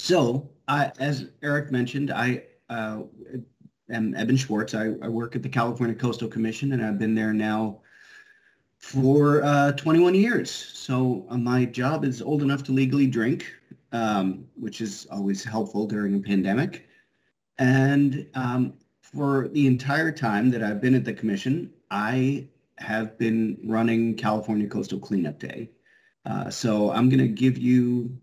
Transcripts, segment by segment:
So, as Eric mentioned, I am Eben Schwartz. I work at the California Coastal Commission, and I've been there now for 21 years. So my job is old enough to legally drink, which is always helpful during a pandemic. And for the entire time that I've been at the commission, I have been running California Coastal Cleanup Day. So I'm going to give you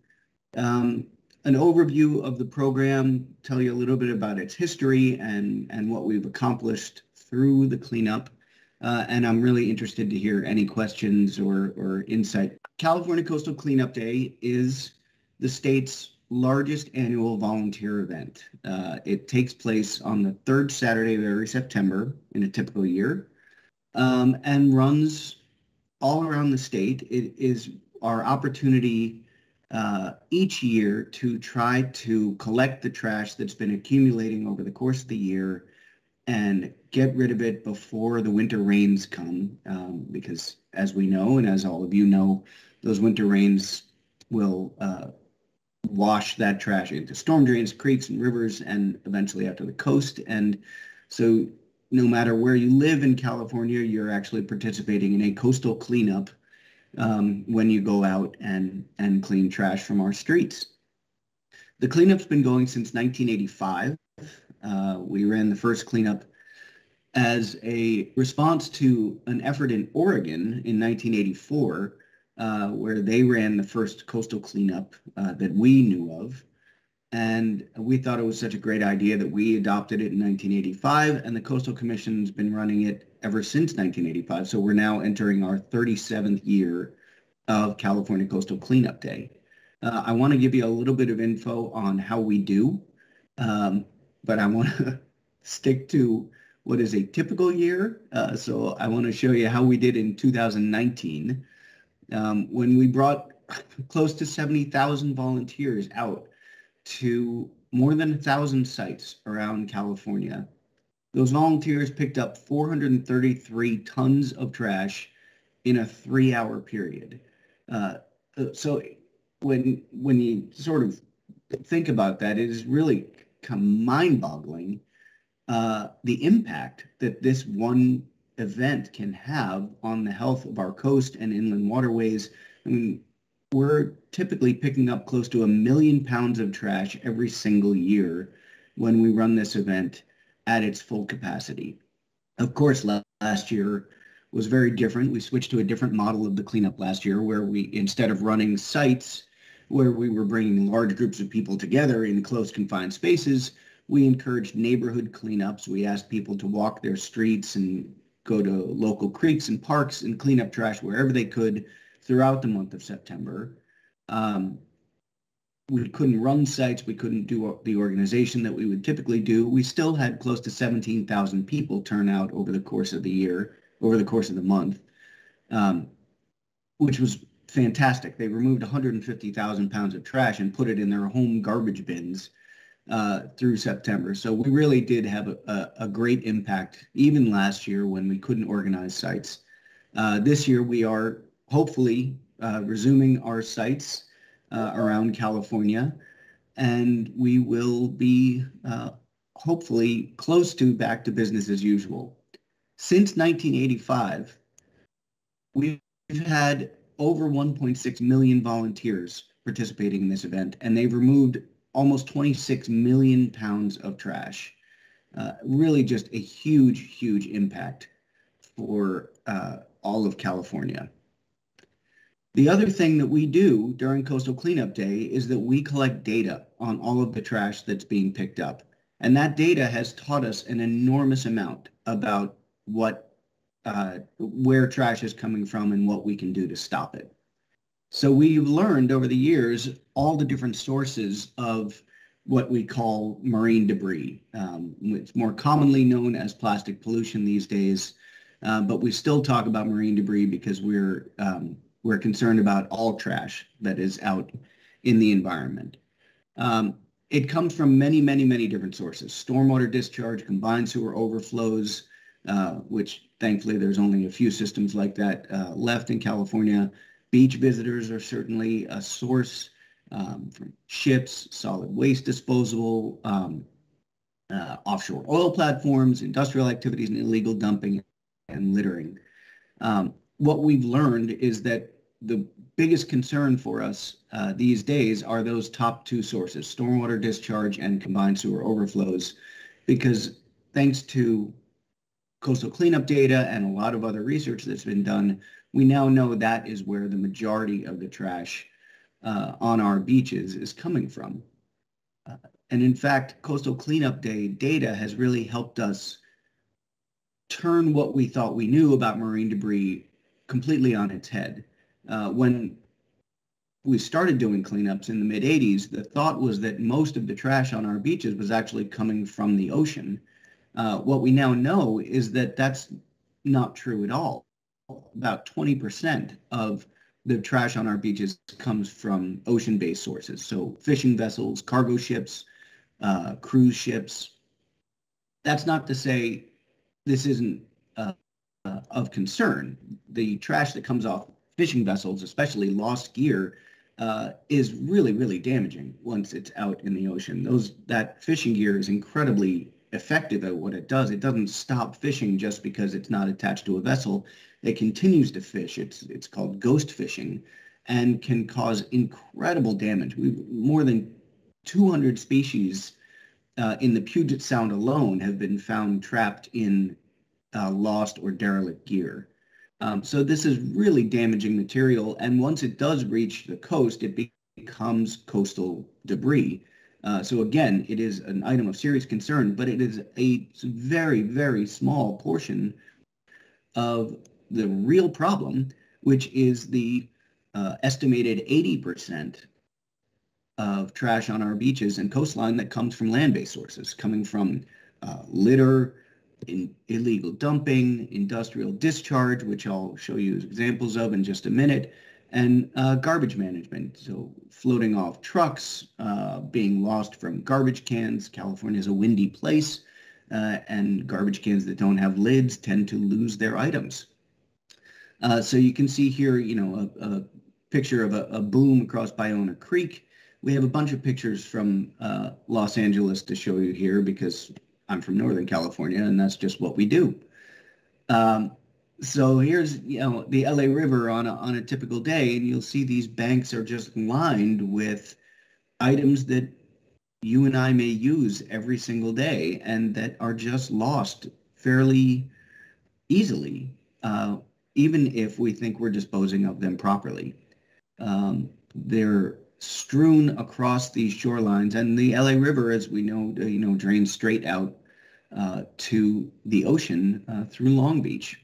um, an overview of the program, tell you a little bit about its history and what we've accomplished through the cleanup. And I'm really interested to hear any questions or insight. California Coastal Cleanup Day is the state's largest annual volunteer event. It takes place on the third Saturday of every September in a typical year, and runs all around the state. It is our opportunity each year to try to collect the trash that's been accumulating over the course of the year and get rid of it before the winter rains come, because as we know, and as all of you know, those winter rains will wash that trash into storm drains, creeks, and rivers, and eventually out to the coast. And so no matter where you live in California, you're actually participating in a coastal cleanup when you go out and clean trash from our streets. The cleanup's been going since 1985. We ran the first cleanup as a response to an effort in Oregon in 1984, where they ran the first coastal cleanup that we knew of. And we thought it was such a great idea that we adopted it in 1985, and the Coastal Commission's been running it ever since 1985. So we're now entering our 37th year of California Coastal Cleanup Day. I want to give you a little bit of info on how we do, but I want to stick to what is a typical year. So I want to show you how we did in 2019, when we brought close to 70,000 volunteers out to more than 1,000 sites around California. Those volunteers picked up 433 tons of trash in a 3-hour period. So when you sort of think about that, it is really kind of mind-boggling the impact that this one event can have on the health of our coast and inland waterways. I mean, we're typically picking up close to 1 million pounds of trash every single year when we run this event at its full capacity. Of course, last year was very different. We switched to a different model of the cleanup last year, where we, instead of running sites where we were bringing large groups of people together in close confined spaces, we encouraged neighborhood cleanups. We asked people to walk their streets and go to local creeks and parks and clean up trash wherever they could throughout the month of September. We couldn't run sites. We couldn't do the organization that we would typically do. We still had close to 17,000 people turn out over the course of the year, over the course of the month, which was fantastic. They removed 150,000 pounds of trash and put it in their home garbage bins through September. So we really did have a great impact, even last year when we couldn't organize sites. This year we are hopefully resuming our sites around California, and we will be hopefully close to back to business as usual. Since 1985, we've had over 1.6 million volunteers participating in this event, and they've removed almost 26 million pounds of trash. Really just a huge, huge impact for all of California. The other thing that we do during Coastal Cleanup Day is that we collect data on all of the trash that's being picked up. And that data has taught us an enormous amount about where trash is coming from and what we can do to stop it. So we've learned over the years all the different sources of what we call marine debris. It's more commonly known as plastic pollution these days, but we still talk about marine debris because we're concerned about all trash that is out in the environment. It comes from many, many, many different sources. Stormwater discharge, combined sewer overflows, which thankfully there's only a few systems like that left in California. Beach visitors are certainly a source. from ships, solid waste disposal, offshore oil platforms, industrial activities, and illegal dumping and littering. What we've learned is that the biggest concern for us these days are those top two sources, stormwater discharge and combined sewer overflows, because thanks to coastal cleanup data and a lot of other research that's been done, we now know that is where the majority of the trash on our beaches is coming from. And in fact, Coastal Cleanup Day data has really helped us turn what we thought we knew about marine debris completely on its head. When we started doing cleanups in the mid-'80s, the thought was that most of the trash on our beaches was actually coming from the ocean. What we now know is that that's not true at all. About 20% of the trash on our beaches comes from ocean-based sources. So fishing vessels, cargo ships, cruise ships. That's not to say this isn't of concern. The trash that comes off fishing vessels, especially lost gear, is really, really damaging once it's out in the ocean. That fishing gear is incredibly effective at what it does. It doesn't stop fishing just because it's not attached to a vessel. It continues to fish. It's called ghost fishing and can cause incredible damage. More than 200 species in the Puget Sound alone have been found trapped in lost or derelict gear. So this is really damaging material, and once it does reach the coast, it becomes coastal debris. So again, it is an item of serious concern, but it is a very, very small portion of the real problem, which is the estimated 80% of trash on our beaches and coastline that comes from land-based sources, coming from litter, illegal dumping, industrial discharge, which I'll show you examples of in just a minute, and garbage management. So floating off trucks, being lost from garbage cans. California is a windy place, and garbage cans that don't have lids tend to lose their items. So you can see here, a picture of a boom across Biona Creek. We have a bunch of pictures from Los Angeles to show you here because I'm from Northern California, and that's just what we do. So here's, the LA River on a typical day, and you'll see these banks are just lined with items that you and I may use every single day and that are just lost fairly easily, even if we think we're disposing of them properly. They're strewn across these shorelines, and the LA River, as we know, drains straight out to the ocean through Long Beach.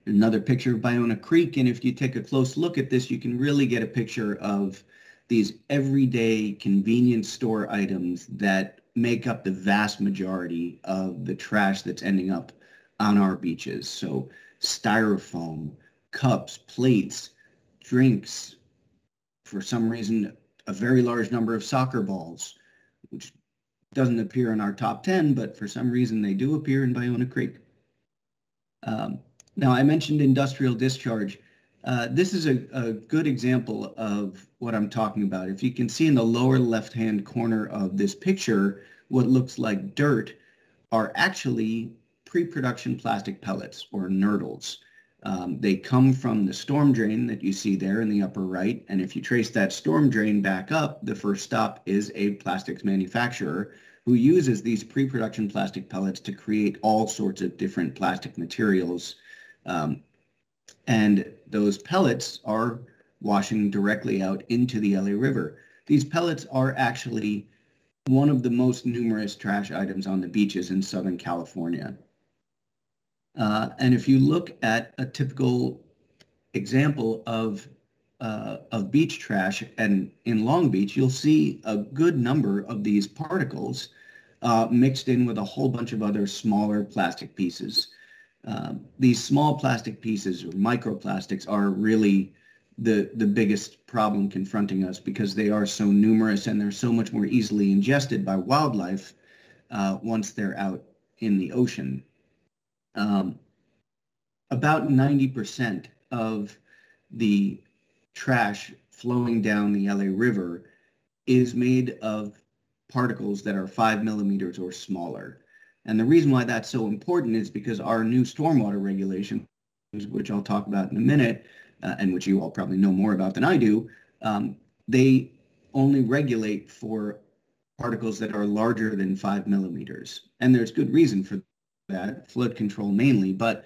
Another picture of Biona Creek, and if you take a close look at this, you can really get a picture of these everyday convenience store items that make up the vast majority of the trash that's ending up on our beaches. So styrofoam, cups, plates, drinks, for some reason, a very large number of soccer balls, which doesn't appear in our top 10, but for some reason they do appear in Biona Creek. Now, I mentioned industrial discharge. This is a good example of what I'm talking about. If you can see in the lower left-hand corner of this picture, what looks like dirt are actually pre-production plastic pellets, or nurdles. They come from the storm drain that you see there in the upper right, and if you trace that storm drain back up, the first stop is a plastics manufacturer who uses these pre-production plastic pellets to create all sorts of different plastic materials. And those pellets are washing directly out into the LA River. These pellets are actually one of the most numerous trash items on the beaches in Southern California. And if you look at a typical example of beach trash, and in Long Beach, you'll see a good number of these particles mixed in with a whole bunch of other smaller plastic pieces. These small plastic pieces, or microplastics, are really the biggest problem confronting us because they are so numerous and they're so much more easily ingested by wildlife once they're out in the ocean. About 90% of the trash flowing down the LA River is made of particles that are 5 millimeters or smaller. And the reason why that's so important is because our new stormwater regulations, which I'll talk about in a minute, and which you all probably know more about than I do, they only regulate for particles that are larger than 5 millimeters. And there's good reason for that, flood control mainly, but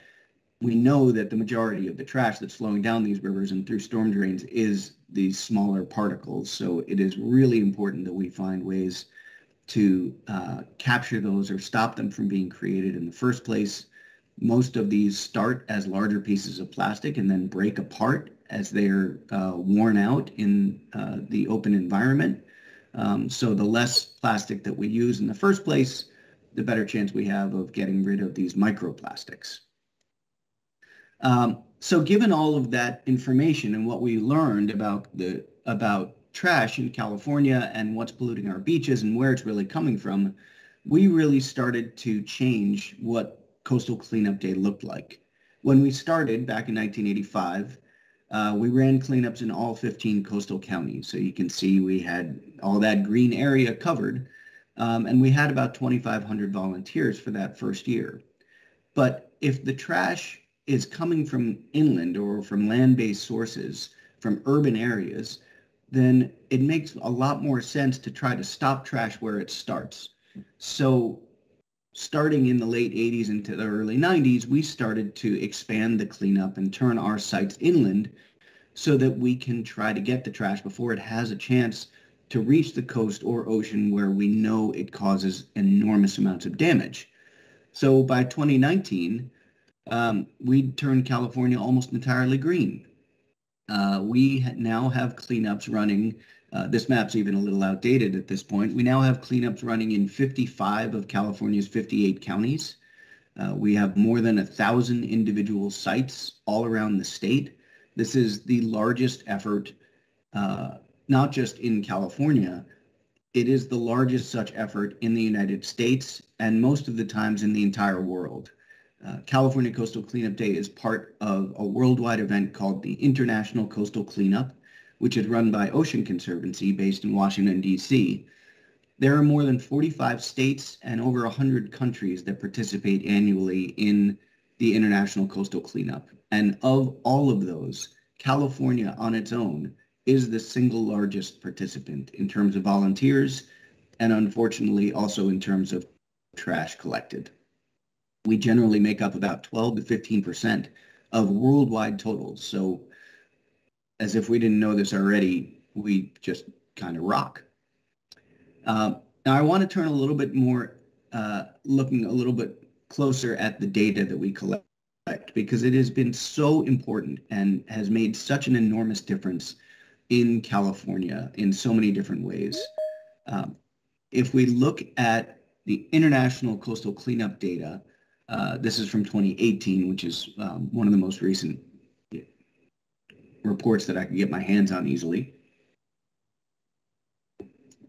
we know that the majority of the trash that's flowing down these rivers and through storm drains is these smaller particles. So it is really important that we find ways to capture those or stop them from being created in the first place. Most of these start as larger pieces of plastic and then break apart as they're worn out in the open environment. So the less plastic that we use in the first place, the better chance we have of getting rid of these microplastics. So given all of that information and what we learned about trash in California and what's polluting our beaches and where it's really coming from, we really started to change what Coastal Cleanup Day looked like. When we started back in 1985, we ran cleanups in all 15 coastal counties. So you can see we had all that green area covered, and we had about 2,500 volunteers for that first year. But if the trash is coming from inland or from land-based sources, from urban areas, then it makes a lot more sense to try to stop trash where it starts. So starting in the late 80s into the early 90s, we started to expand the cleanup and turn our sites inland so that we can try to get the trash before it has a chance to reach the coast or ocean where we know it causes enormous amounts of damage. So by 2019, we turned California almost entirely green. We now have cleanups running. This map's even a little outdated at this point. We now have cleanups running in 55 of California's 58 counties. We have more than 1,000 individual sites all around the state. This is the largest effort, not just in California. It is the largest such effort in the United States and most of the times in the entire world. California Coastal Cleanup Day is part of a worldwide event called the International Coastal Cleanup, which is run by Ocean Conservancy based in Washington, D.C. There are more than 45 states and over 100 countries that participate annually in the International Coastal Cleanup. And of all of those, California on its own is the single largest participant in terms of volunteers and unfortunately also in terms of trash collected. We generally make up about 12 to 15% of worldwide totals. So as if we didn't know this already, we just kind of rock. Now I want to turn a little bit more, looking a little bit closer at the data that we collect, because it has been so important and has made such an enormous difference in California in so many different ways. If we look at the International Coastal Cleanup data, this is from 2018, which is one of the most recent reports that I can get my hands on easily.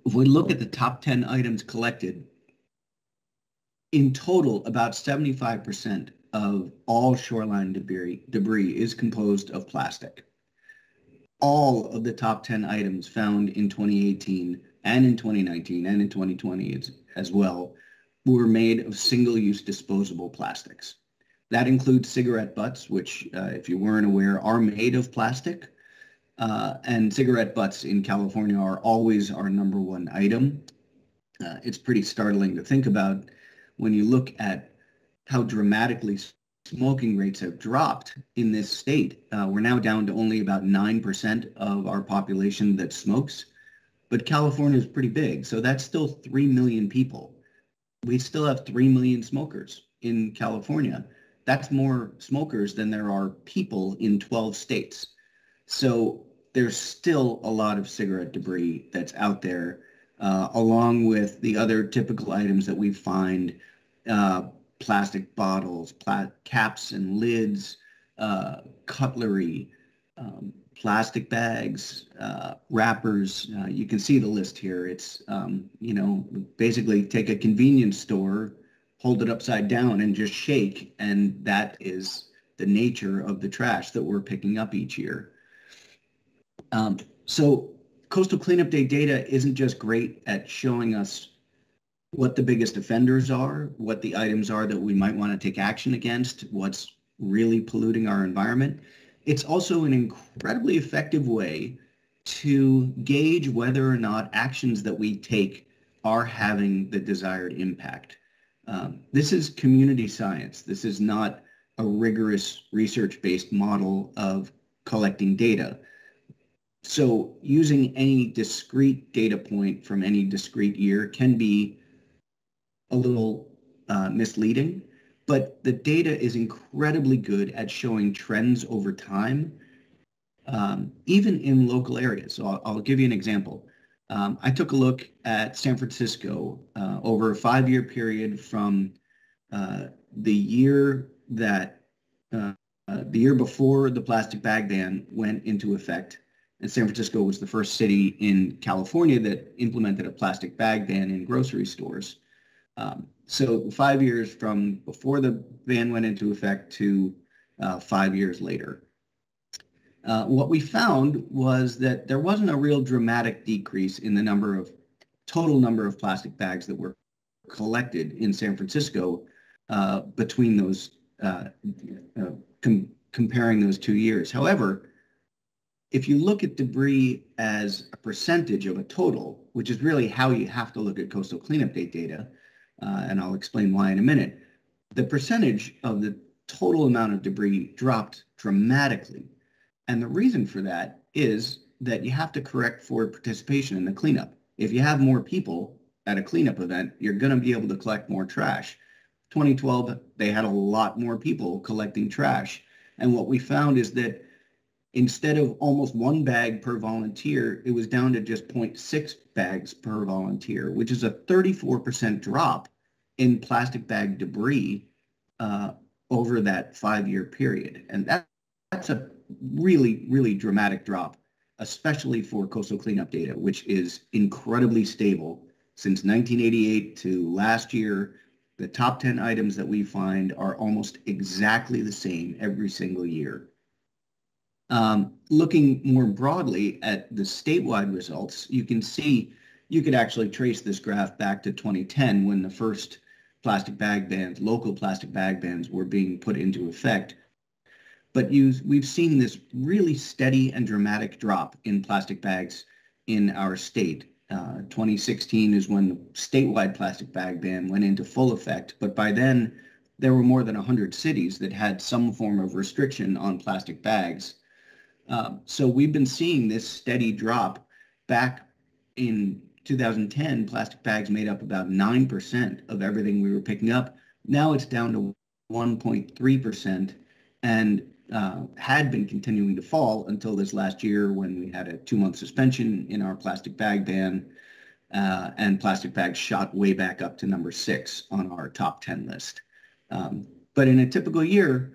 If we look at the top 10 items collected, in total, about 75% of all shoreline debris is composed of plastic. All of the top 10 items found in 2018 and in 2019 and in 2020 as well were made of single-use disposable plastics. That includes cigarette butts, which, if you weren't aware, are made of plastic. And cigarette butts in California are always our number one item. It's pretty startling to think about when you look at how dramatically smoking rates have dropped in this state. We're now down to only about 9% of our population that smokes, but California is pretty big, so that's still 3 million people. We still have 3 million smokers in California. That's more smokers than there are people in 12 states. So there's still a lot of cigarette debris that's out there, along with the other typical items that we find, plastic bottles, caps and lids, cutlery, plastic bags, wrappers. You can see the list here. It's, basically take a convenience store, hold it upside down and just shake, and that is the nature of the trash that we're picking up each year. So Coastal Cleanup Day data isn't just great at showing us what the biggest offenders are, what the items are that we might want to take action against, what's really polluting our environment. It's also an incredibly effective way to gauge whether or not actions that we take are having the desired impact. This is community science. This is not a rigorous research-based model of collecting data. So using any discrete data point from any discrete year can be a little misleading, but the data is incredibly good at showing trends over time, even in local areas. So I'll give you an example. I took a look at San Francisco over a 5-year period from the year that the year before the plastic bag ban went into effect. And San Francisco was the first city in California that implemented a plastic bag ban in grocery stores. So 5 years from before the ban went into effect to 5 years later. What we found was that there wasn't a real dramatic decrease in the total number of plastic bags that were collected in San Francisco between those, comparing those 2 years. However, if you look at debris as a percentage of a total, which is really how you have to look at Coastal Cleanup Day data, and I'll explain why in a minute, the percentage of the total amount of debris dropped dramatically. And the reason for that is that you have to correct for participation in the cleanup. If you have more people at a cleanup event, you're going to be able to collect more trash. 2012, they had a lot more people collecting trash. And what we found is that instead of almost 1 bag per volunteer, it was down to just 0.6 bags per volunteer, which is a 34% drop in plastic bag debris over that 5-year period. And that's a really, really dramatic drop, especially for coastal cleanup data, which is incredibly stable. Since 1988 to last year, the top 10 items that we find are almost exactly the same every single year. Looking more broadly at the statewide results, you can see you could actually trace this graph back to 2010 when the first plastic bag bans, local plastic bag bans, were being put into effect. But we've seen this really steady and dramatic drop in plastic bags in our state. 2016 is when the statewide plastic bag ban went into full effect, but by then there were more than 100 cities that had some form of restriction on plastic bags. So we've been seeing this steady drop. Back in 2010, plastic bags made up about 9% of everything we were picking up. Now it's down to 1.3% and had been continuing to fall until this last year when we had a 2-month suspension in our plastic bag ban, and plastic bags shot way back up to number 6 on our top 10 list. But in a typical year,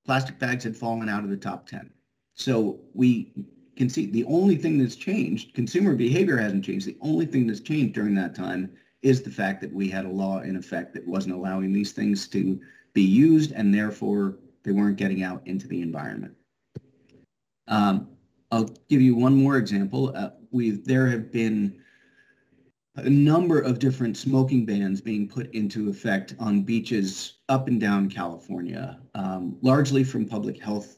plastic bags had fallen out of the top 10. So we can see the only thing that's changed, consumer behavior hasn't changed. The only thing that's changed during that time is the fact that we had a law in effect that wasn't allowing these things to be used, and therefore they weren't getting out into the environment. I'll give you one more example. There have been a number of different smoking bans being put into effect on beaches up and down California, largely from public health.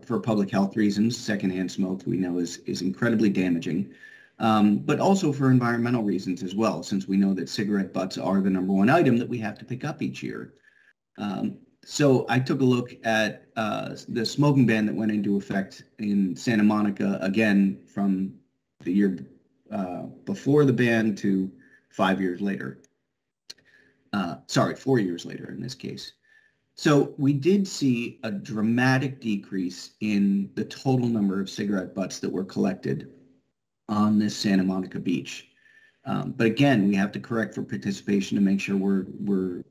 For public health reasons. Secondhand smoke, we know, is incredibly damaging, but also for environmental reasons as well, since we know that cigarette butts are the #1 item that we have to pick up each year. So I took a look at the smoking ban that went into effect in Santa Monica, again, from the year before the ban to 5 years later. Sorry, 4 years later in this case. So we did see a dramatic decrease in the total number of cigarette butts that were collected on this Santa Monica beach. But again, we have to correct for participation to make sure we're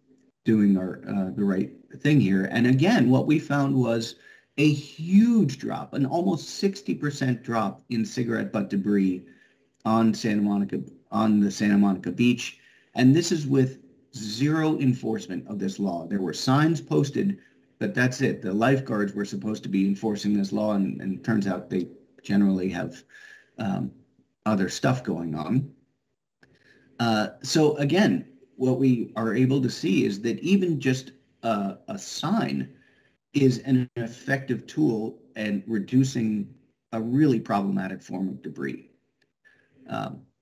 doing the right thing here. And again, what we found was a huge drop, an almost 60% drop in cigarette butt debris on the Santa Monica beach. And this is with zero enforcement of this law. There were signs posted, but that's it. The lifeguards were supposed to be enforcing this law, and it turns out they generally have other stuff going on. So again, what we are able to see is that even just a sign is an effective tool in reducing a really problematic form of debris.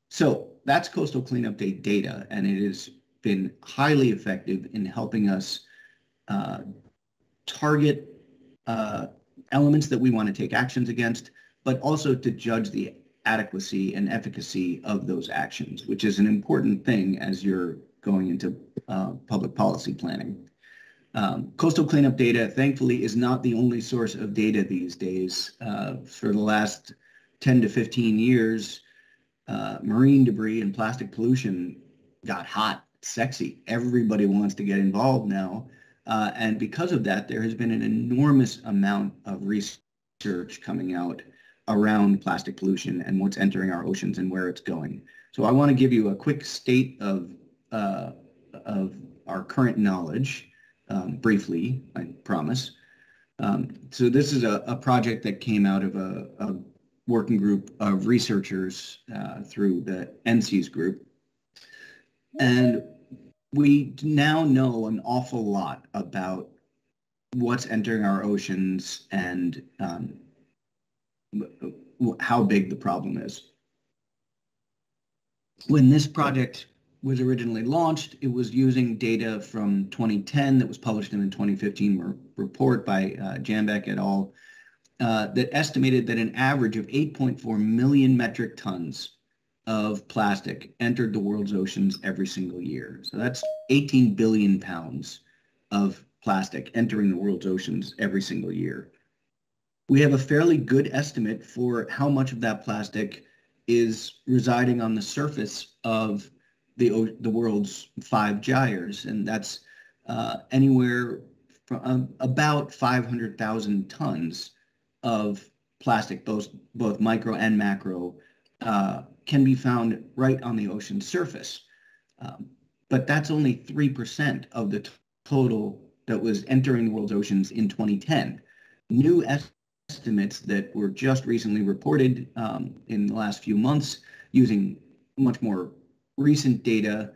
So that's Coastal Cleanup Day data, and it has been highly effective in helping us target elements that we want to take actions against, but also to judge the adequacy and efficacy of those actions, which is an important thing as you're going into public policy planning. Coastal cleanup data, thankfully, is not the only source of data these days. For the last 10 to 15 years, marine debris and plastic pollution got hot, sexy. Everybody wants to get involved now. And because of that, there has been an enormous amount of research coming out around plastic pollution and what's entering our oceans and where it's going. So I want to give you a quick state of our current knowledge, briefly, I promise. So this is a project that came out of a working group of researchers through the NC's group. And we now know an awful lot about what's entering our oceans and how big the problem is. When this project was originally launched, it was using data from 2010 that was published in a 2015 report by Jambeck et al. That estimated that an average of 8.4 million metric tons of plastic entered the world's oceans every single year. So that's 18 billion pounds of plastic entering the world's oceans every single year. We have a fairly good estimate for how much of that plastic is residing on the surface of the world's 5 gyres, and that's anywhere from about 500,000 tons of plastic, both micro and macro, can be found right on the ocean surface. But that's only 3% of the total that was entering the world's oceans in 2010. New estimates that were just recently reported in the last few months using much more recent data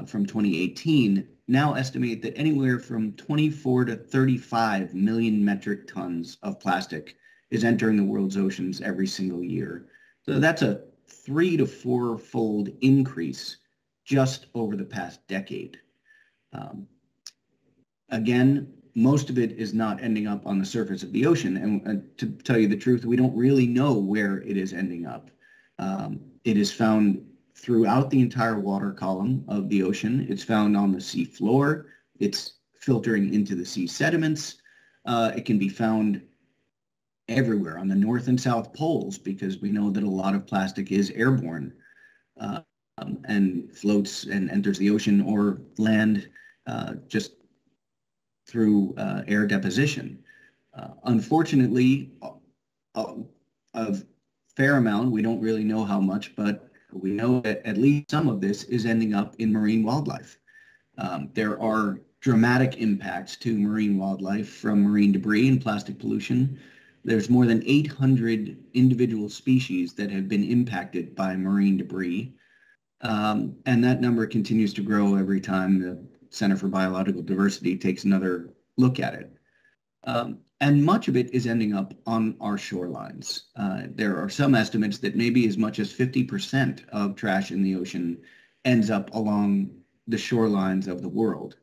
from 2018 now estimate that anywhere from 24 to 35 million metric tons of plastic is entering the world's oceans every single year. So that's a 3 to 4-fold increase just over the past decade. Again, most of it is not ending up on the surface of the ocean. And to tell you the truth, we don't really know where it is ending up. It is found throughout the entire water column of the ocean. It's found on the sea floor. It's filtering into the sea sediments. It can be found everywhere on the north and south poles because we know that a lot of plastic is airborne and floats and enters the ocean or land just through air deposition. Unfortunately, a fair amount, we don't really know how much, but we know that at least some of this is ending up in marine wildlife. There are dramatic impacts to marine wildlife from marine debris and plastic pollution. There's more than 800 individual species that have been impacted by marine debris. And that number continues to grow every time the Center for Biological Diversity takes another look at it. And much of it is ending up on our shorelines. There are some estimates that maybe as much as 50% of trash in the ocean ends up along the shorelines of the world,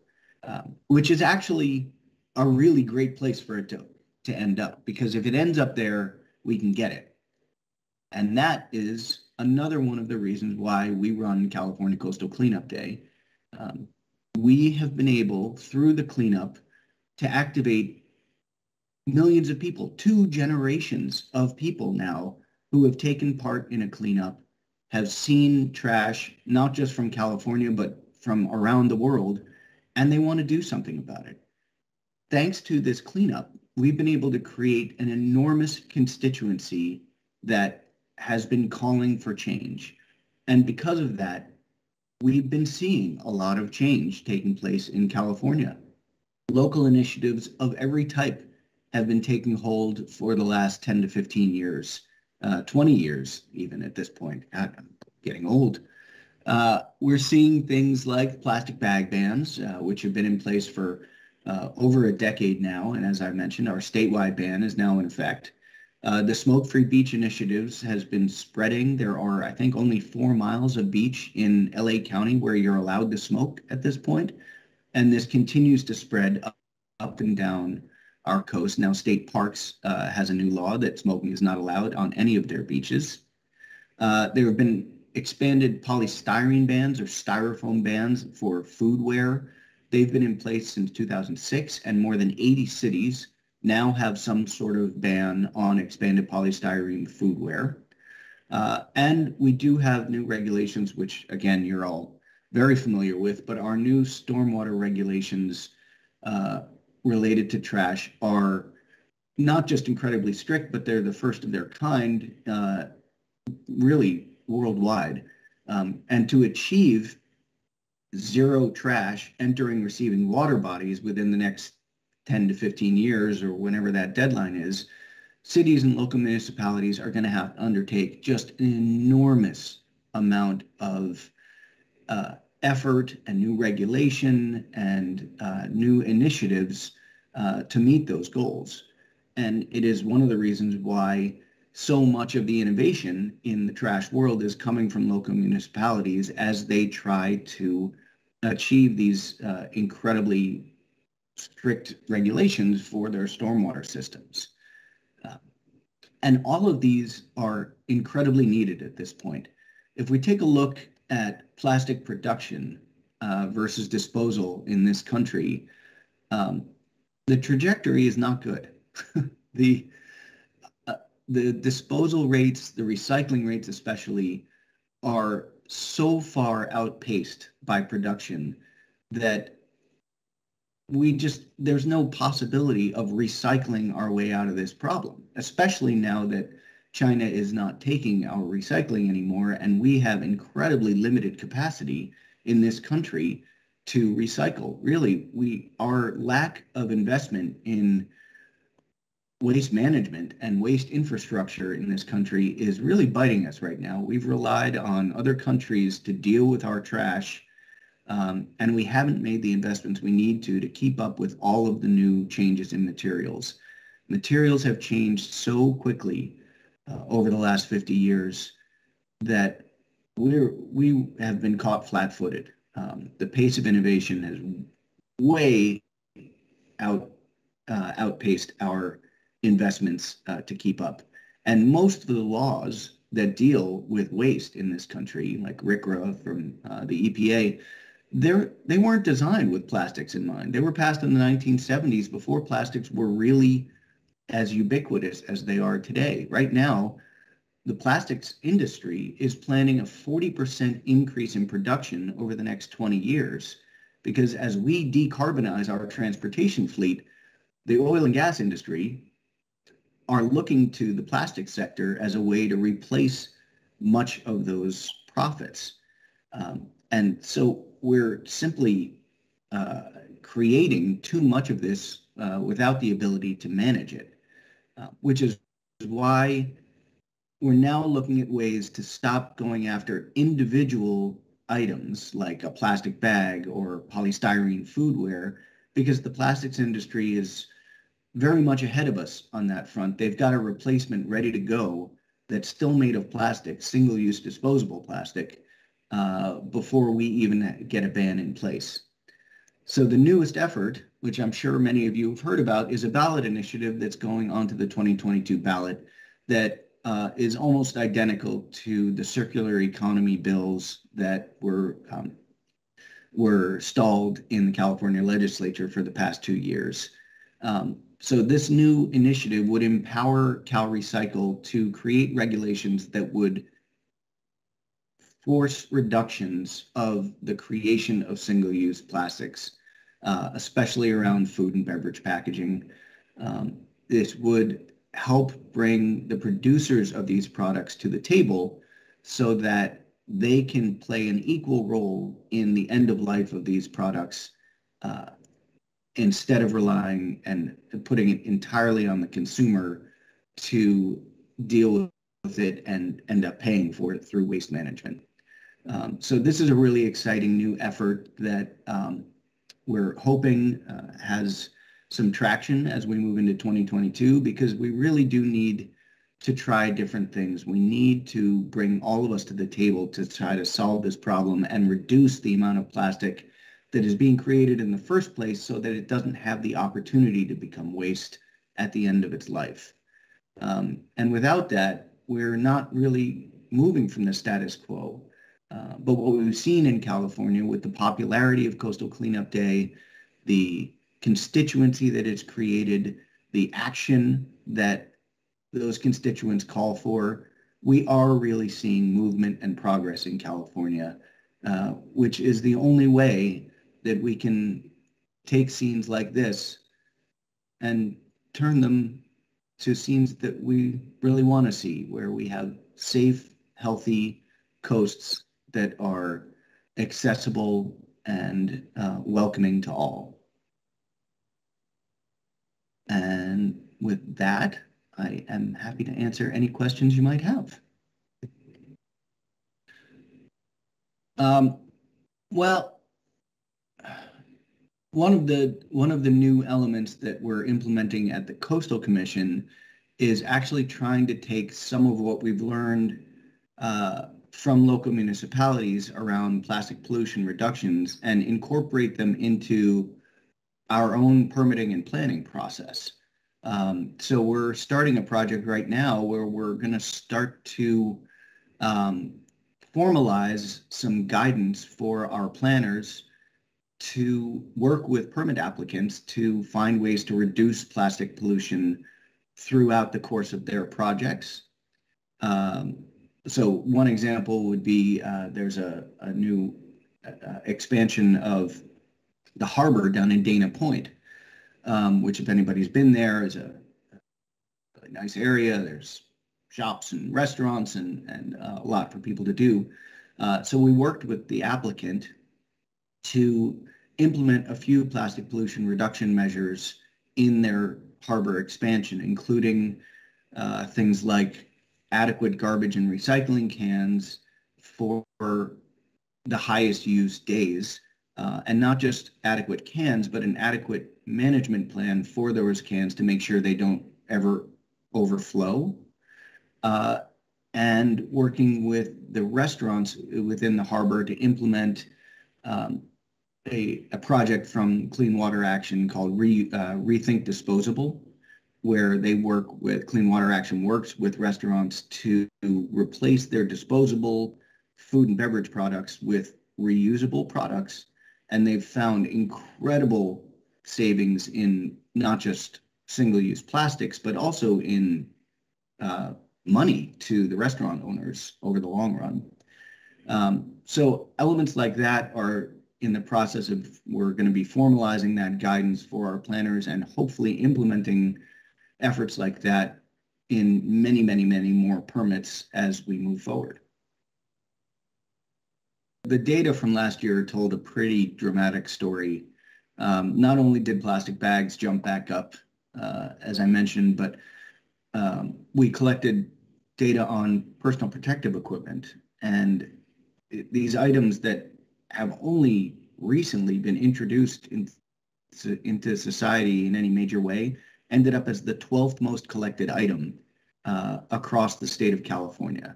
which is actually a really great place for it to end up, because if it ends up there, we can get it. And that is another one of the reasons why we run California Coastal Cleanup Day. We have been able, through the cleanup, to activate millions of people, 2 generations of people now who have taken part in a cleanup, have seen trash, not just from California, but from around the world, and they want to do something about it. Thanks to this cleanup, we've been able to create an enormous constituency that has been calling for change. And because of that, we've been seeing a lot of change taking place in California. Local initiatives of every type have been taking hold for the last 10 to 15 years. 20 years even at this point. God, I'm getting old. We're seeing things like plastic bag bans, which have been in place for over a decade now. And as I mentioned, our statewide ban is now in effect. The smoke-free beach initiatives has been spreading. There are, I think, only 4 miles of beach in LA County where you're allowed to smoke at this point. And this continues to spread up and down our coast. Now, state parks has a new law that smoking is not allowed on any of their beaches. There have been expanded polystyrene bans or styrofoam bans for foodware. They've been in place since 2006, and more than 80 cities now have some sort of ban on expanded polystyrene foodware. And we do have new regulations, which, again, you're all very familiar with, but our new stormwater regulations related to trash are not just incredibly strict, but they're the first of their kind, really worldwide. And to achieve zero trash entering receiving water bodies within the next 10 to 15 years or whenever that deadline is, cities and local municipalities are going to have to undertake just an enormous amount of effort and new regulation and new initiatives to meet those goals. And it is one of the reasons why so much of the innovation in the trash world is coming from local municipalities as they try to achieve these incredibly strict regulations for their stormwater systems. And all of these are incredibly needed at this point. If we take a look at plastic production versus disposal in this country, the trajectory is not good. The disposal rates, the recycling rates especially, are so far outpaced by production that there's no possibility of recycling our way out of this problem, especially now that China is not taking our recycling anymore, and we have incredibly limited capacity in this country to recycle. Really, our lack of investment in waste management and waste infrastructure in this country is really biting us right now. We've relied on other countries to deal with our trash, and we haven't made the investments we need to keep up with all of the new changes in materials. Materials have changed so quickly over the last 50 years that we have been caught flat-footed. The pace of innovation has way outpaced our investments to keep up. And most of the laws that deal with waste in this country, like RCRA from the EPA, they weren't designed with plastics in mind. They were passed in the 1970s before plastics were really as ubiquitous as they are today. Right now, the plastics industry is planning a 40% increase in production over the next 20 years because as we decarbonize our transportation fleet, the oil and gas industry are looking to the plastic sector as a way to replace much of those profits. And so we're simply creating too much of this without the ability to manage it, which is why we're now looking at ways to stop going after individual items like a plastic bag or polystyrene foodware, because the plastics industry is very much ahead of us on that front. They've got a replacement ready to go that's still made of plastic, single-use disposable plastic, before we even get a ban in place. So the newest effort, which I'm sure many of you have heard about, is a ballot initiative that's going onto the 2022 ballot that is almost identical to the circular economy bills that were stalled in the California legislature for the past 2 years. So this new initiative would empower CalRecycle to create regulations that would force reductions of the creation of single-use plastics, especially around food and beverage packaging. This would help bring the producers of these products to the table so that they can play an equal role in the end of life of these products, instead of relying and putting it entirely on the consumer to deal with it and end up paying for it through waste management. So this is a really exciting new effort that we're hoping has some traction as we move into 2022, because we really do need to try different things. We need to bring all of us to the table to try to solve this problem and reduce the amount of plastic that is being created in the first place so that it doesn't have the opportunity to become waste at the end of its life. And without that, we're not really moving from the status quo. But what we've seen in California with the popularity of Coastal Cleanup Day, the constituency that it's created, the action that those constituents call for, we are really seeing movement and progress in California, which is the only way that we can take scenes like this and turn them to scenes that we really want to see, where we have safe, healthy coasts that are accessible and welcoming to all. And with that, I am happy to answer any questions you might have. Well, one of the new elements that we're implementing at the Coastal Commission is actually trying to take some of what we've learned from local municipalities around plastic pollution reductions and incorporate them into our own permitting and planning process. So we're starting a project right now where we're going to start to formalize some guidance for our planners to work with permit applicants to find ways to reduce plastic pollution throughout the course of their projects. So one example would be there's a new expansion of the harbor down in Dana Point, which, if anybody's been there, is a really nice area. There's shops and restaurants and a lot for people to do. So we worked with the applicant to implement a few plastic pollution reduction measures in their harbor expansion, including things like adequate garbage and recycling cans for the highest use days, and not just adequate cans, but an adequate management plan for those cans to make sure they don't ever overflow. And working with the restaurants within the harbor to implement a project from Clean Water Action called Rethink Disposable, where they work with Clean Water Action works with restaurants to replace their disposable food and beverage products with reusable products. And they've found incredible savings in not just single-use plastics, but also in money to the restaurant owners over the long run. So elements like that are in the process of, we're going to be formalizing that guidance for our planners and hopefully implementing efforts like that in many, many, many more permits as we move forward. The data from last year told a pretty dramatic story. Not only did plastic bags jump back up, as I mentioned, but we collected data on personal protective equipment, and these items that have only recently been introduced into society in any major way ended up as the 12th most collected item across the state of California,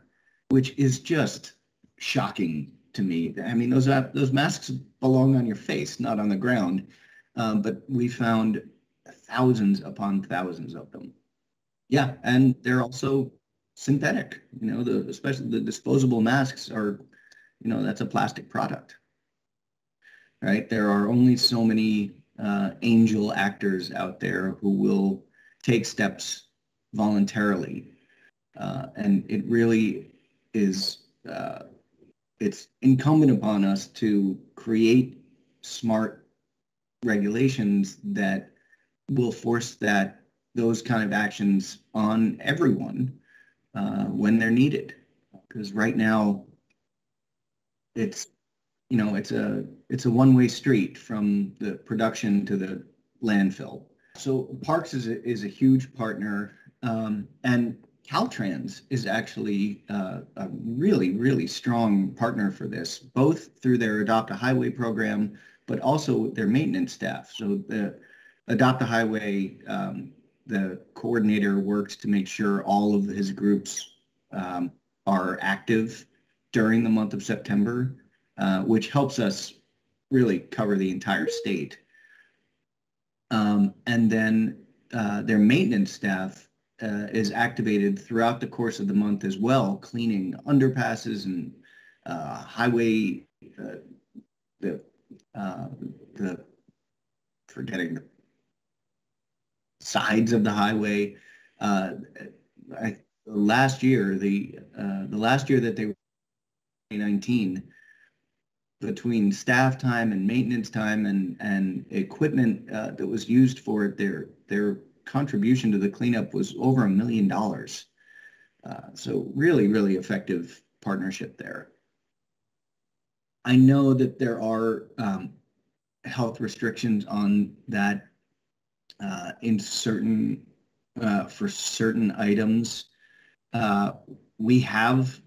which is just shocking to me. I mean, those masks belong on your face, not on the ground, but we found thousands upon thousands of them. Yeah, and they're also synthetic. You know, especially the disposable masks are, you know, that's a plastic product, right? There are only so many angel actors out there who will take steps voluntarily, and it really is. It's incumbent upon us to create smart regulations that will force those kind of actions on everyone when they're needed. Because right now, it's a one-way street from the production to the landfill. So Parks is a huge partner, and Caltrans is actually a really, really strong partner for this, both through their Adopt a Highway program, but also their maintenance staff. So the Adopt a Highway, the coordinator works to make sure all of his groups are active during the month of September, which helps us really cover the entire state. And then their maintenance staff is activated throughout the course of the month as well, cleaning underpasses and highway, the the forgetting the sides of the highway. Last year, the last year that they were 2019, between staff time and maintenance time and equipment that was used for it, their contribution to the cleanup was over $1 million. So really, really effective partnership there. I know that there are health restrictions on that in certain for certain items. We have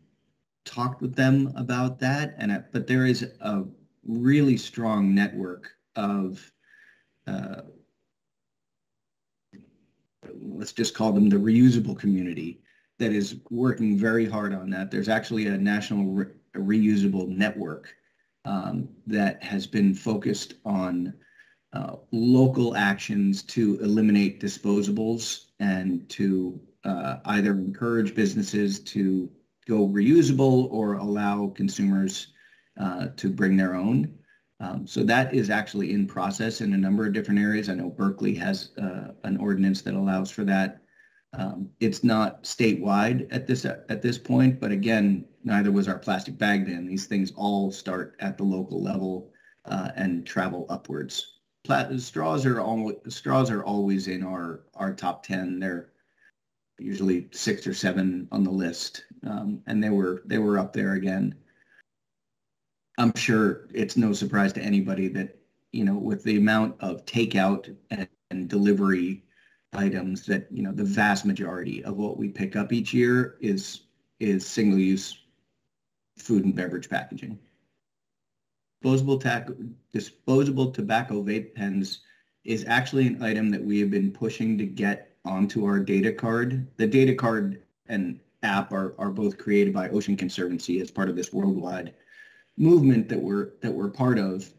talked with them about that, but there is a really strong network of let's just call them the reusable community that is working very hard on that. There's actually a national reusable network that has been focused on local actions to eliminate disposables and to either encourage businesses to go reusable or allow consumers to bring their own. So that is actually in process in a number of different areas. I know Berkeley has an ordinance that allows for that. It's not statewide at this point, but again, neither was our plastic bag ban. These things all start at the local level and travel upwards. Straws are always in our top 10. They're usually 6 or 7 on the list, and they were up there again. I'm sure it's no surprise to anybody that, with the amount of takeout and delivery items, that, the vast majority of what we pick up each year is single-use food and beverage packaging. Disposable tobacco vape pens is actually an item that we have been pushing to get onto our data card. The data card and app are both created by Ocean Conservancy as part of this worldwide movement that we're part of.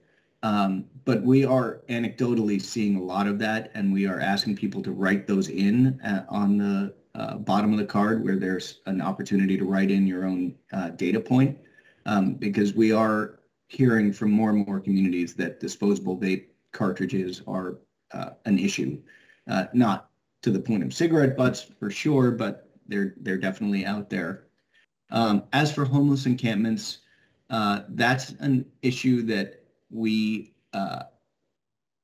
But we are anecdotally seeing a lot of that, and we are asking people to write those in on the bottom of the card where there's an opportunity to write in your own data point, because we are hearing from more and more communities that disposable vape cartridges are an issue. Not to the point of cigarette butts for sure, but they're definitely out there. As for homeless encampments, that's an issue that we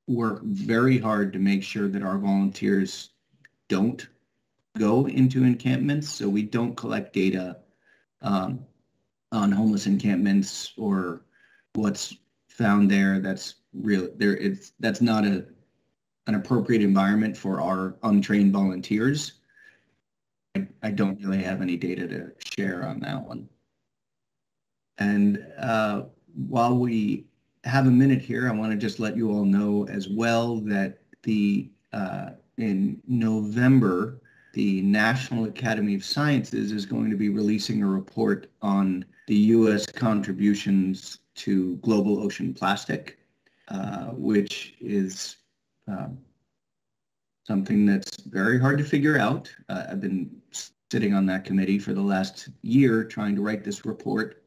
work very hard to make sure that our volunteers don't go into encampments. So we don't collect data on homeless encampments or what's found there. That's real. That's not an appropriate environment for our untrained volunteers. I don't really have any data to share on that one. And while we have a minute here, I want to just let you all know as well that in November, the National Academy of Sciences is going to be releasing a report on the U.S. contributions to global ocean plastic, which is something that's very hard to figure out. I've been sitting on that committee for the last year trying to write this report,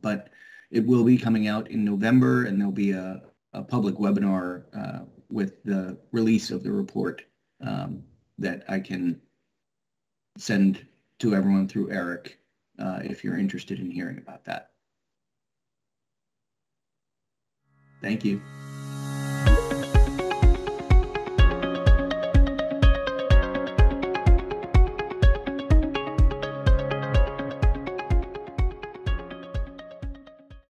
but it will be coming out in November, and there'll be a public webinar with the release of the report that I can send to everyone through Eric if you're interested in hearing about that. Thank you.